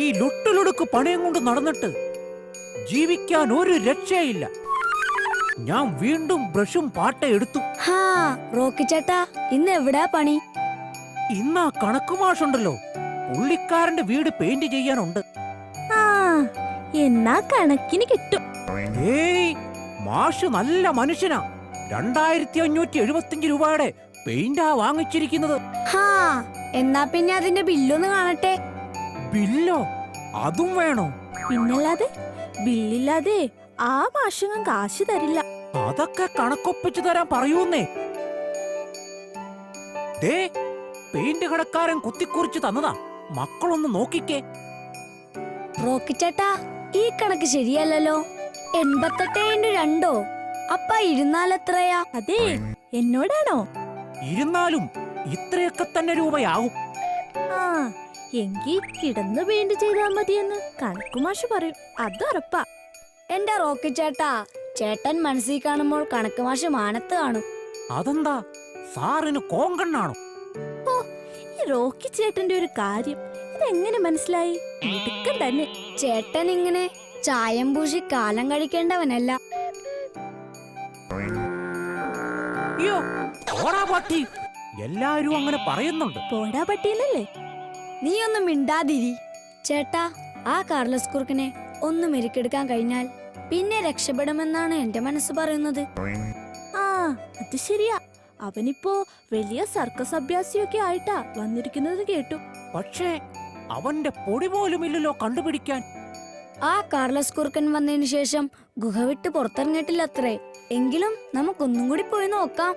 ഈ ലുട്ടിലുടുക്ക് പണയം കൊണ്ട് നടന്നിട്ട് ജീവിക്കാൻ ഒരു രക്ഷയില്ല. ഞാൻ വീണ്ടും ബ്രഷും പാട്ട എടുത്തു. റോക്കി ചേട്ടാ, ഇന്ന് എവിടാ പണി? ഇന്ന് ആ കണക്ക് മാഷുണ്ടല്ലോ, പുള്ളിക്കാരന്റെ വീട് പെയിന്റ് ചെയ്യാനുണ്ട്. എന്നാ കണക്കിന് കിട്ടും. ഏയ്, മാഷ് നല്ല മനുഷ്യനാ. 2575 രൂപയുടെ പെയിന്റാ വാങ്ങിച്ചിരിക്കുന്നത്. എന്നാ പിന്നെ അതിന്റെ ബില്ലൊന്ന് കാണട്ടെ. ബില്ലോ? അതും വേണോ? പിന്നല്ലാതെ, ബില്ലില്ലാതെ ആ മാഷങ്ങൻ കാശ് തരില്ല. അതൊക്കെ കണക്കൊപ്പിച്ചു തരാൻ പറയൂന്നേ. ദേ, പെയിന്റ് കടക്കാരൻ കുത്തിക്കുറിച്ച് തന്നതാ, മക്കളൊന്ന് നോക്കിക്കേ. റോക്കി ചേട്ടാ, ഈ കണക്ക് ശരിയല്ലല്ലോ. 88 × 2 അപ്പ 24 എത്രയാ? അതെ, എന്നോടാണോ? ഇരുന്നാലും ഇത്രയൊക്കെ തന്നെ രൂപയാവും. എങ്കി കിടന്ന് പെയിന്റ് ചെയ്താ മതിയെന്ന് കണക്കുമാഷ് പറയും, അത് ഉറപ്പാ. എന്റെ റോക്കി ചേട്ടാ, ചേട്ടൻ മനസ്സിൽ കാണുമ്പോൾ കണക്കുമാഷ് മാനത്ത് കാണും. അതെന്താ, സാറിന് കോങ്കണ്ണാണോ? ഓ, ഈ റോക്കി ചേട്ടന്റെ ഒരു കാര്യം ഇതെങ്ങനെ മനസ്സിലായി? മിടുക്കൻ തന്നെ. ചേട്ടൻ ഇങ്ങനെ ചായം പൂശി കാലം കഴിക്കേണ്ടവനല്ല. അയ്യോ, പോടാ പട്ടി. എല്ലാരും അങ്ങനെ പറയുന്നുണ്ട്. പോടാ പട്ടിന്നല്ലേ? നീ ഒന്നും മിണ്ടാതിരി. ചേട്ടാ, ആ കാർലസ് കുറുക്കനെ ഒന്ന് മെരുക്കെടുക്കാൻ കഴിഞ്ഞാൽ പിന്നെ രക്ഷപ്പെടുമെന്നാണ് എന്റെ മനസ്സ് പറയുന്നത്. അത് ശരിയാ. അവനിപ്പോ വലിയ സർക്കസ് അഭ്യാസിയൊക്കെ ആയിട്ടാ വന്നിരിക്കുന്നത് കേട്ടു. പക്ഷേ അവന്റെ പൊടി പോലും ഇല്ലല്ലോ കണ്ടുപിടിക്കാൻ. ആ കാർലസ് കുറുക്കൻ വന്നതിന് ശേഷം ഗുഹ വിട്ട് പുറത്തിറങ്ങിയിട്ടില്ലത്രേ. എങ്കിലും നമുക്കൊന്നും കൂടി പോയി നോക്കാം.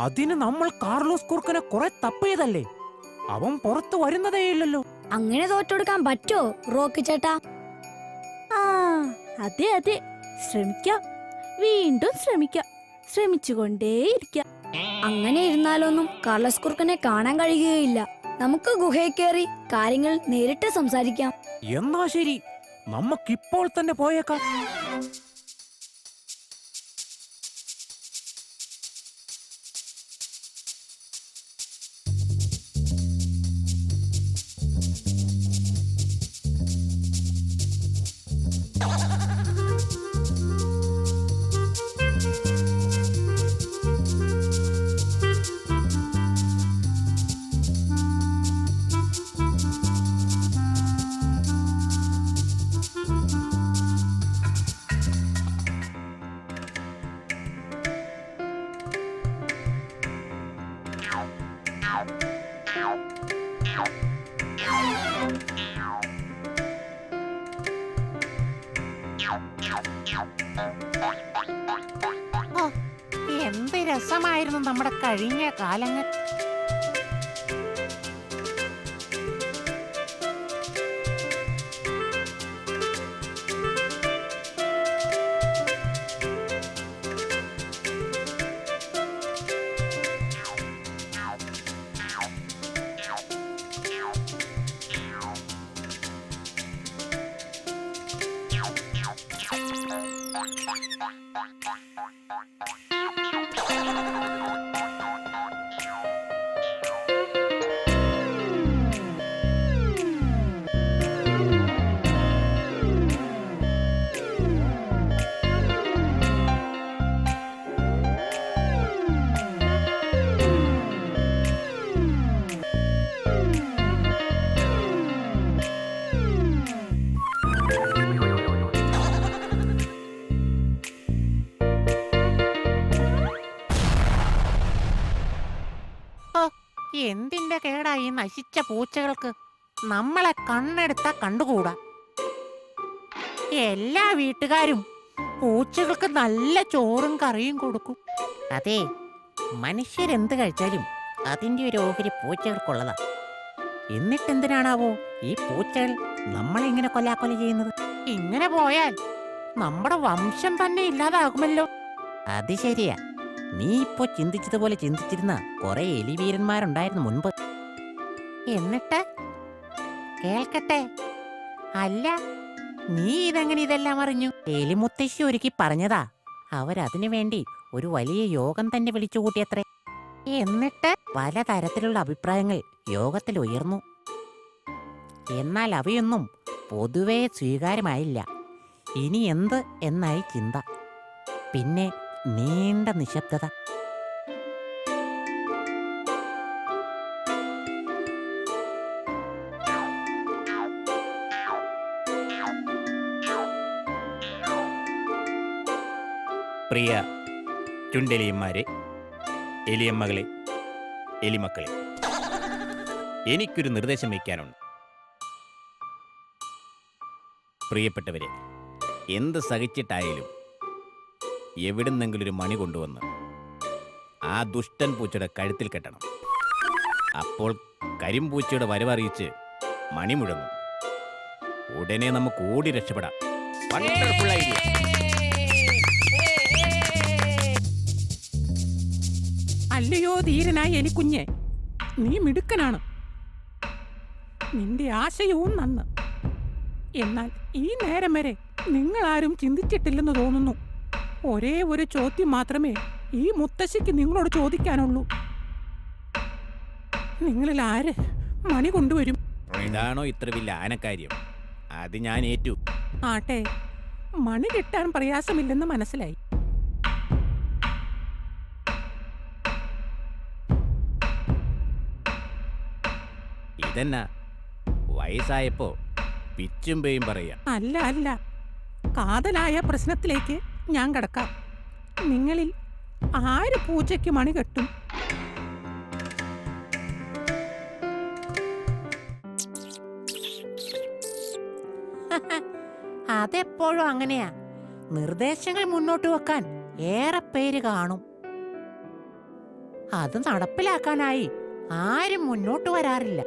അതിന് നമ്മൾ കാർലോസ് കുറുക്കനെ കുറെ തപ്പിയതല്ലേ, അവൻ പുറത്തു വരുന്നതേയില്ലല്ലോ. അങ്ങനെ തോറ്റെടുക്കാൻ പറ്റോ റോക്കി ചേട്ടാ? അതെ അതെ, ശ്രമിക്കാം, വീണ്ടും ശ്രമിക്കാം, ശ്രമിച്ചുകൊണ്ടേയിരിക്കാം. അങ്ങനെ ഇരുന്നാലൊന്നും കാർലസ് കുറുക്കനെ കാണാൻ കഴിയുകയില്ല. നമുക്ക് ഗുഹയിൽ കയറി കാര്യങ്ങൾ നേരിട്ട് സംസാരിക്കാം. എന്നാ ശരി, നമുക്കിപ്പോൾ തന്നെ പോയേക്കാം. എന്ത് രസമായിരുന്നു നമ്മുടെ കഴിഞ്ഞ കാലങ്ങൾ. എന്തിന്റെ കേടായി നശിച്ച പൂച്ചകൾക്ക്? നമ്മളെ കണ്ണെടുത്താ കണ്ടുകൂടാ. എല്ലാ വീട്ടുകാരും പൂച്ചകൾക്ക് നല്ല ചോറും കറിയും കൊടുക്കും. അതെ, മനുഷ്യരെന്ത് കഴിച്ചാലും അതിന്റെ ഒരു ഓഹരി പൂച്ചകൾക്കുള്ളതാ. എന്നിട്ടെന്തിനാണാവോ ഈ പൂച്ചകൾ നമ്മളെ ഇങ്ങനെ കൊല്ലാക്കൊല ചെയ്യുന്നത്? ഇങ്ങനെ പോയാൽ നമ്മുടെ വംശം തന്നെ ഇല്ലാതാകുമല്ലോ. അത് ശരിയാ, നീ ഇപ്പോ ചിന്തിച്ചതുപോലെ ചിന്തിച്ചിരുന്ന കുറെ എലിവീരന്മാരുണ്ടായിരുന്നു മുൻപ്. എന്നിട്ട് കേൾക്കട്ടെ, അല്ല നീ ഇതെങ്ങനെ ഇതെല്ലാം അറിഞ്ഞു? എലിമുത്തശ്ശി ഒരുക്കി പറഞ്ഞതാ. അവരതിനു വേണ്ടി ഒരു വലിയ യോഗം തന്നെ വിളിച്ചുകൂട്ടിയത്രേ. എന്നിട്ട് പലതരത്തിലുള്ള അഭിപ്രായങ്ങൾ യോഗത്തിൽ ഉയർന്നു. എന്നാൽ അവയൊന്നും പൊതുവേ സ്വീകാര്യമായില്ല. ഇനി എന്ത് എന്നായി ചിന്ത. പിന്നെ നീണ്ട നിശബ്ദത. പ്രിയ ചുണ്ടെലിയന്മാരെ, എലിയമ്മകളെ, എലിമക്കളെ, എനിക്കൊരു നിർദ്ദേശം വയ്ക്കാനുണ്ട്. പ്രിയപ്പെട്ടവരെ, എന്ത് സഹിച്ചിട്ടായാലും എവിടുന്നെങ്കിലും ഒരു മണി കൊണ്ടുവന്ന് ആ ദുഷ്ടൻ പൂച്ചയുടെ കഴുത്തിൽ കെട്ടണം. അപ്പോൾ കരിമ്പൂച്ചയുടെ വരവറിയിച്ച് മണി മുഴങ്ങും. ഉടനെ നമുക്ക് ഓടി രക്ഷപ്പെടാം. Wonderful idea. അല്ലയോ ധീരനായ എലിക്കുഞ്ഞെ, നീ മിടുക്കനാണ്. നിന്റെ ആശയവും നന്ന്. എന്നാൽ ഈ നേരം വരെ നിങ്ങളാരും ചിന്തിച്ചിട്ടില്ലെന്ന് തോന്നുന്നു. ഒരേ ഒരു ചോദ്യം മാത്രമേ ഈ മുത്തശ്ശിക്ക് നിങ്ങളോട് ചോദിക്കാനുള്ളൂ. നിങ്ങളിൽ ആര് മണി കൊണ്ടുവരും? ഇതാണോ ഇത്ര വലിയ ആനക്കാര്യം? അത് ഞാൻ ഏറ്റു. ആട്ടെ, മണി കിട്ടാൻ പ്രയാസമില്ലെന്ന് മനസ്സിലായി. ഇതെന്നാ വയസ്സായപ്പോ പിച്ചും പേയും പറയാ? അല്ല അല്ല, കാതലായ പ്രശ്നത്തിലേക്ക് ഞാൻ കടക്കാം. നിങ്ങളിൽ ആര് പൂജയ്ക്ക് മണി കെട്ടും? അതെപ്പോഴും അങ്ങനെയാ. നിർദ്ദേശങ്ങൾ മുന്നോട്ട് വെക്കാൻ ഏറെ പേര് കാണും. അത് നടപ്പിലാക്കാനായി ആരും മുന്നോട്ട് വരാറില്ല.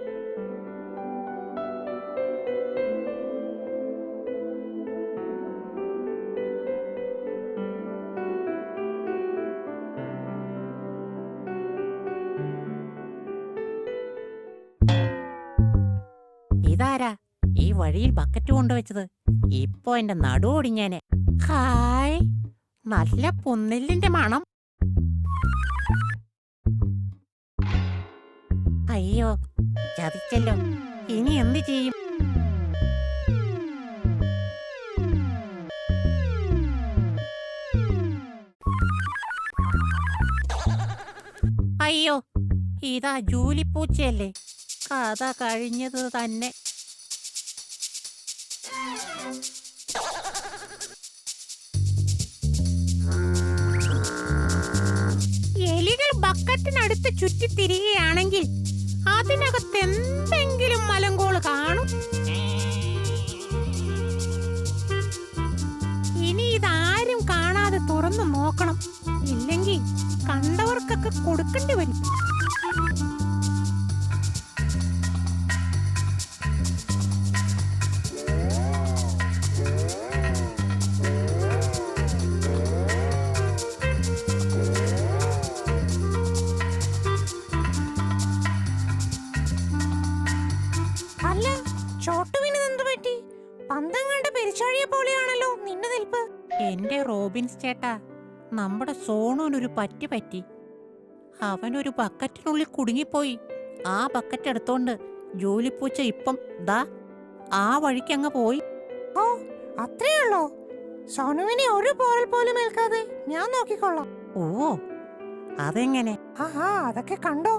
ഇതാരാ ഈ വഴിയിൽ ബക്കറ്റ് കൊണ്ടുവച്ചത്? ഇപ്പൊ എന്റെ നടുവൊടിഞ്ഞേനെ. ഹായ്, നല്ല പുന്നെല്ലിന്റെ മണം. അയ്യോ, ചതിച്ചല്ലോ. ഇനി എന്ത് ചെയ്യും? അയ്യോ, ഇതാ ജൂലിപ്പൂച്ചയല്ലേ. കഥ കഴിഞ്ഞത് തന്നെ. എലികൾ ബക്കറ്റിനടുത്ത് ചുറ്റിത്തിരികയാണെങ്കിൽ അതിനകത്ത് എന്തെങ്കിലും മലങ്കോള് കാണും. ഇനി ഇതാരും കാണാതെ തുറന്നു നോക്കണം. ഇല്ലെങ്കിൽ കണ്ടവർക്കൊക്കെ കൊടുക്കേണ്ടി വരും. അല്ല, ചോട്ടുവിന് എന്ത് പറ്റി? പന്തം കണ്ട പെരിച്ചാഴിയെ പോലെയാണല്ലോ നിന്റെ നിൽപ്പ്. എന്റെ റോബിൻസ് ചേട്ടാ, നമ്മുടെ സോണുവിനൊരു പറ്റി. അവനൊരു ബക്കറ്റിനുള്ളിൽ കുടുങ്ങിപ്പോയി. ആ ബക്കറ്റ് എടുത്തോണ്ട് ജോലിപ്പൂച്ച ഇപ്പം ദാ ആ വഴിക്കങ്ങ് പോയി. ഓ, അത്രയുള്ളോ? സോണുവിനെ ഒരു പോറൽ പോലും ഏൽക്കാതെ ഞാൻ നോക്കിക്കൊള്ളാം. ഓ, അതെങ്ങനെ? ആഹാ, അതൊക്കെ കണ്ടോ?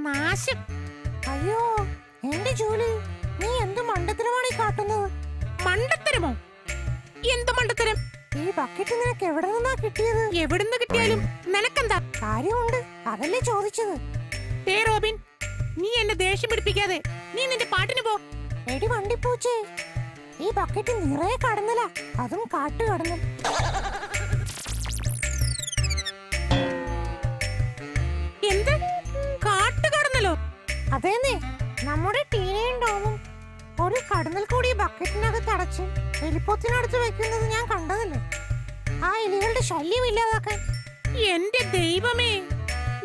നാശം. അയ്യോ, എന്റെ ജോലി നീ എന്ത് മണ്ടത്തരമാണ് ഈ കാട്ടുന്നത്? മണ്ടത്തരമോ? എന്ത് മണ്ടത്തരം? ഈ ബക്കറ്റ് നിനക്ക് എവിടെ നിന്നാ കിട്ടിയത്? എവിടുന്ന് കിട്ടിയാലും നിനക്കെന്താ? കാര്യമുണ്ട്, അതല്ലേ ചോദിച്ചത്. റോബിൻ, നീ എന്നെ ദേഷ്യം പിടിപ്പിക്കാതെ നീ നിന്റെ പാട്ടിന് പോ. എടി വണ്ടിപ്പൂച്ചേ, ഈ ബക്കറ്റ് നിറയെ കടന്നല, അതും കാട്ടു കടന്നൽ. എന്ത് കാട്ടു കടന്നലോ? അതേന്നേ, നമ്മുടെ ടീനയും ടോമും ഒരു കടന്നൽ കൂടി ബക്കറ്റിനകത്ത് അടച്ച് എലിപ്പൊത്തിനടുത്ത് വെക്കുന്നത് ഞാൻ കണ്ടതല്ലേ. ആ എലികളുടെ ശല്യം ഇല്ലാതാക്കാൻ. എന്റെ ദൈവമേ,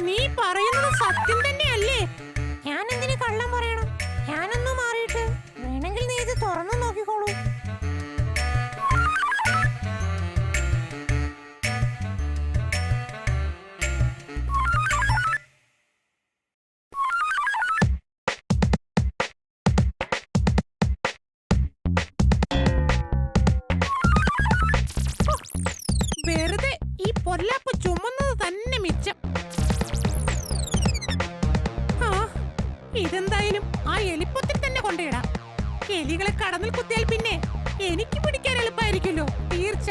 നീ പറയുന്നത് സത്യം തന്നെയല്ലേ? ഞാൻ എന്തിനു കള്ളം പറയണം? ഞാനൊന്ന് മാറിയിട്ട് വേണമെങ്കിൽ നീ ഇത് തുറന്നു നോക്കിക്കോളൂ. വെറുതെ ഈ പൊല്ലാപ്പ് ചുമന്നത് തന്നെ മിച്ചം. ആ, ഇതെന്തായാലും ആ എലിപ്പൊത്തിൽ തന്നെ കൊണ്ടിടാം. എലികളെ കടന്നിൽ കുത്തിയാൽ പിന്നെ എനിക്ക് പിടിക്കാൻ എളുപ്പമായിരിക്കുമല്ലോ, തീർച്ച.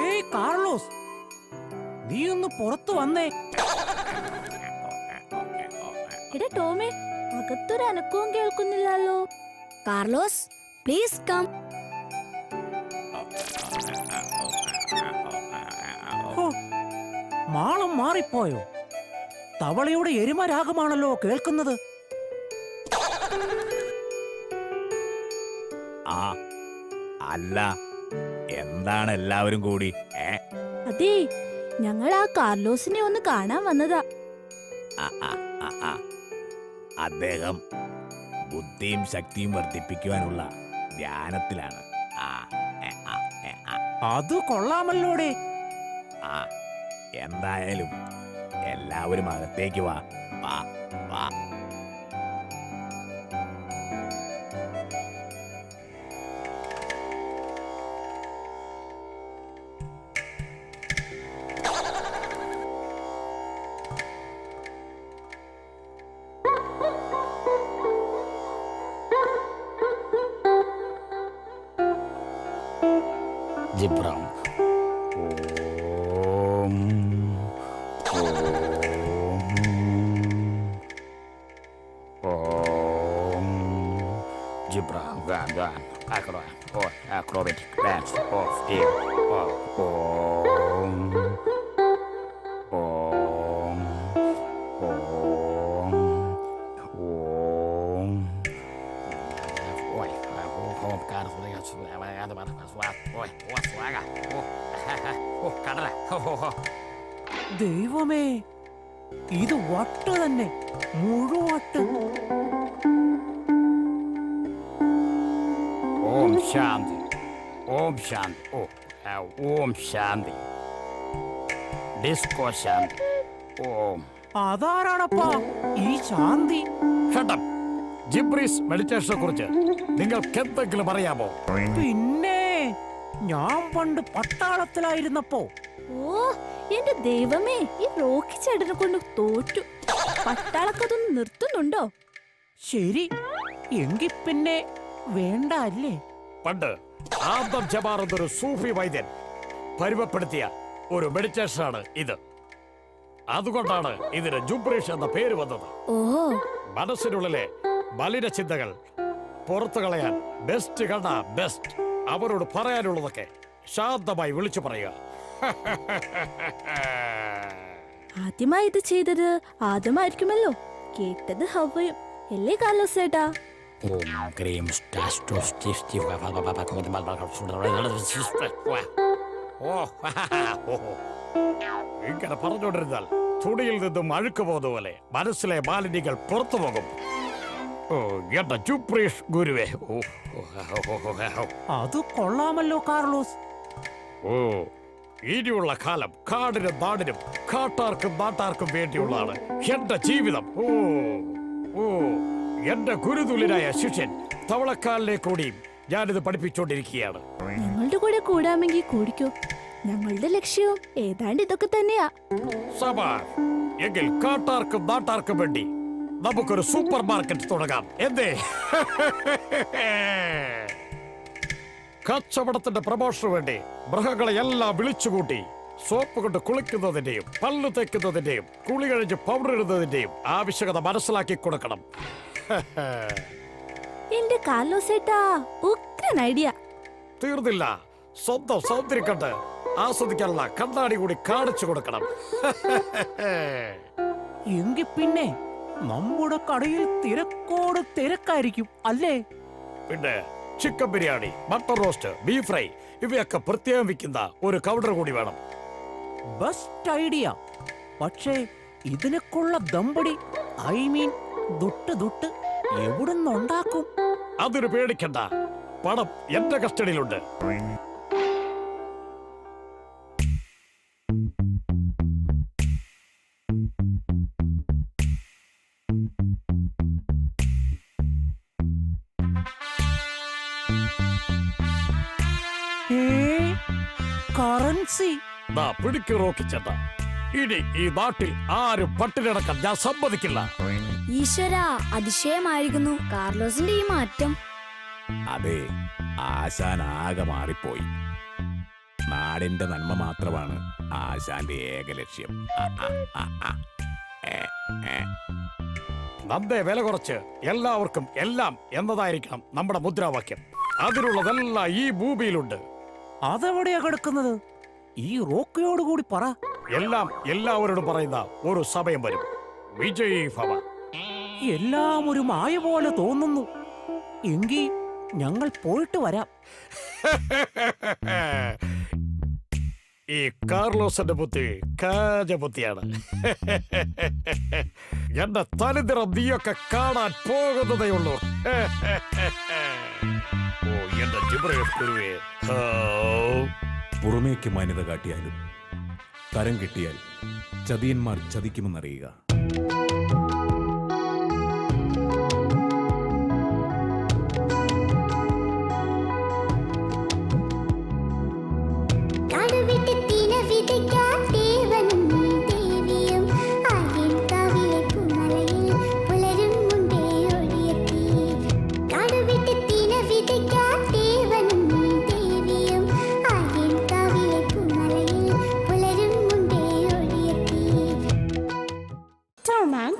ഏയ് കാർലോസ്, നീ ഒന്ന് പുറത്തു വന്നേ. എടാ ടോമേ, അകത്തൊരു അനക്കവും കേൾക്കുന്നില്ലല്ലോ. Carlos, please come. ഹോ, മാളം മാറിപ്പോയോ? തവളയുടെ എരുമരാഗമാണല്ലോ കേൾക്കുന്നത്. ആ അല്ല, എന്താണ് എല്ലാവരും കൂടി? അതെ, ഞങ്ങൾ ആ കാർലോസിനെ ഒന്ന് കാണാൻ വന്നതാ. അദ്ദേഹം ബുദ്ധിയും ശക്തിയും വർദ്ധിപ്പിക്കുവാനുള്ള ധ്യാനത്തിലാണ്. അത് കൊള്ളാമല്ലോടെ. എന്തായാലും എല്ലാവരും അകത്തേക്ക് വാ. വാ വാ. ജിബ്രാം. ഓം ഓം ജിബ്രാം ഗാൻ acrobatic dance of air. Om Om Om Om. Oi, home cars കടല. ദൈവമേ, ഇത് വട്ട് തന്നെ, മുഴുവട്ട്. ഓം ശാന്തി, ഓം ശാന്തി, ഓം ശാന്തി, ഡിസ്കോ ശാന്തി. ഓം. അതാരാണപ്പാ ഈ ശാന്തി? ഷട്ടപ്പ്. ജിബ്രീസ് മെഡിറ്റേഷനെ കുറിച്ച് നിങ്ങൾക്ക് എന്തെങ്കിലും അറിയാമോ? പിന്നെ ഞാൻ പണ്ട് പട്ടാളത്തിലായിരുന്നപ്പോ ഓ എന്റെ ദൈവമേ, ഈ റോക്കി ചേട്ടനെ കൊണ്ട് തോറ്റു. പട്ടാളക്കതൊന്നും നിർത്തുന്നുണ്ടോ? ശരി, എങ്കി പിന്നെ വേണ്ട അല്ലേ? പണ്ട് ആദം ജബാർ എന്നൊരു സൂഫി വൈദ്യൻ പരുവപ്പെടുത്തിയ ഒരു മെഡിറ്റേഷനാണ് ഇത്. അതുകൊണ്ടാണ് ഇതിന് ജുബ്രീഷ് എന്ന പേര് വന്നത്. ഓഹോ, മനസ്സിനുള്ളിലെ മലിന ചിന്തകൾ പുറത്തു കളയാൻ ബെസ്റ്റ് കണ്ട ബെസ്റ്റ്. അവരോട് പറയാനുള്ളതൊക്കെ ശാന്തമായി വിളിച്ചു പറയുക. ആദ്യമായി ഇത് ചെയ്തത് ആദ്യമായിരിക്കുമല്ലോ. കേട്ടത് ഹവയും അല്ലേ കാർലോസ് ചേട്ടാ? ഇങ്ങനെ പറഞ്ഞുകൊണ്ടിരുന്നാൽ തുണിയിൽ നിന്നും അഴുക്ക് പോകുന്ന പോലെ മനസ്സിലെ മാലിന്യങ്ങൾ പുറത്തു പോകും. ഓ എന്റെ ജുബ്രീഷ് ഗുരുവേ. അത് കൊള്ളാമല്ലോ കാർലോസ്. ഓ ഇനിയുള്ള കാലം കാടിനും നാടിനും കാട്ടാർക്കും നാട്ടാർക്കും വേണ്ടിയുള്ളതാണ് എന്റെ ജീവിതം. ഓ ഓ എന്റെ ഗുരുതുല്യനായ ശിഷ്യൻ തവളക്കാലിനെ കൂടിയും ഞാനിത് പഠിപ്പിച്ചുകൊണ്ടിരിക്കുകയാണ്. ഞങ്ങളുടെ കൂടെ കൂടാമെങ്കിൽ കൂടിക്കോ. ഞങ്ങളുടെ ലക്ഷ്യവും ഏതാണ്ട് ഇതൊക്കെ തന്നെയാ. സബാർ, എങ്കിൽ കാട്ടാർക്കും നാട്ടാർക്കും വേണ്ടി നമുക്കൊരു സൂപ്പർ മാർക്കറ്റ് തുടങ്ങാം. എന്തേ? കച്ചവടത്തിന്റെ പ്രമോഷന് വേണ്ടി മൃഗങ്ങളെ എല്ലാം വിളിച്ചുകൂട്ടി സോപ്പ് കൊണ്ട് കുളിക്കുന്നതിന്റെയും പല്ലു തേക്കുന്നതിന്റെയും കുളി കഴിഞ്ഞ് പൗഡർ ഇടുന്നതിന്റെയും ആവശ്യകത മനസ്സിലാക്കി കൊടുക്കണം. എന്റെ കാർലോസ് ചേട്ടാ, ഉഗ്രൻ ഐഡിയ. തീർന്നില്ല, സ്വന്തം സൗന്ദര്യം കണ്ട് ആസ്വദിക്കാനുള്ള കണ്ണാടി കൂടി കാണിച്ചു കൊടുക്കണം. എങ്കി പിന്നെ നമ്മുടെ കടയിൽ തിരക്കോട് തിരക്കായിരിക്കും അല്ലേ? പിന്നെ chicken biryani, mutton roast, beef fry ഇവയൊക്കെ പ്രത്യേകം വിൽക്കുന്ന ഒരു കൗണ്ടർ കൂടി വേണം. Best idea. പക്ഷേ ഇതിനൊക്കെയുള്ള ദമ്പടി, ഐ മീൻ ദുട്ട് എവിടുന്നുണ്ടാക്കും? അതിന് പേടിക്കണ്ട, പണം എന്റെ കസ്റ്റഡിയിലുണ്ട്. കറൻസി പിടിക്ക് റോക്കിച്ചേട്ടാ. ഇനി ഈ നാട്ടിൽ ആരും പട്ടിണിടക്കാൻ ഞാൻ സമ്മതിക്കില്ല. ഈശ്വര, അതിശയമായിരിക്കുന്നു കാർലോസിന്റെ ഈ മാറ്റം. അതെ, ആശാൻ ആകെ മാറിപ്പോയി. നാടിന്റെ നന്മ മാത്രമാണ് ആശാന്റെ ഏക ലക്ഷ്യം. നന്ദേ വില കുറച്ച് എല്ലാവർക്കും എല്ലാം എന്നതായിരിക്കണം നമ്മുടെ മുദ്രാവാക്യം. അതിനുള്ളതെല്ലാം ഈ ഭൂമിയിലുണ്ട്. അതെവിടെയാ കിടക്കുന്നത്? ഈ റോക്കിയോട് കൂടി പറ. എല്ലാം എല്ലാവരോടും പറയുന്ന ഒരു സമയം വരും. വിജയ് ഭവ. എല്ലാം ഒരു മായ പോലെ തോന്നുന്നു. എങ്കിൽ ഞങ്ങൾ പോയിട്ട് വരാം. ഈ കാർലോസിന്റെ ബുദ്ധി കാജബുദ്ധിയാണ്. എന്റെ തനിനിറം നീയൊക്കെ കാണാൻ പോകുന്നതേ ഉള്ളൂ. ഓ എന്റെ ജിബ്രീഷ് ഗുരുവേ. പുറമേക്ക് മാന്യത കാട്ടിയാലും തരം കിട്ടിയാൽ ചതിയന്മാർ ചതിക്കുമെന്നറിയുക.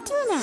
Tuna.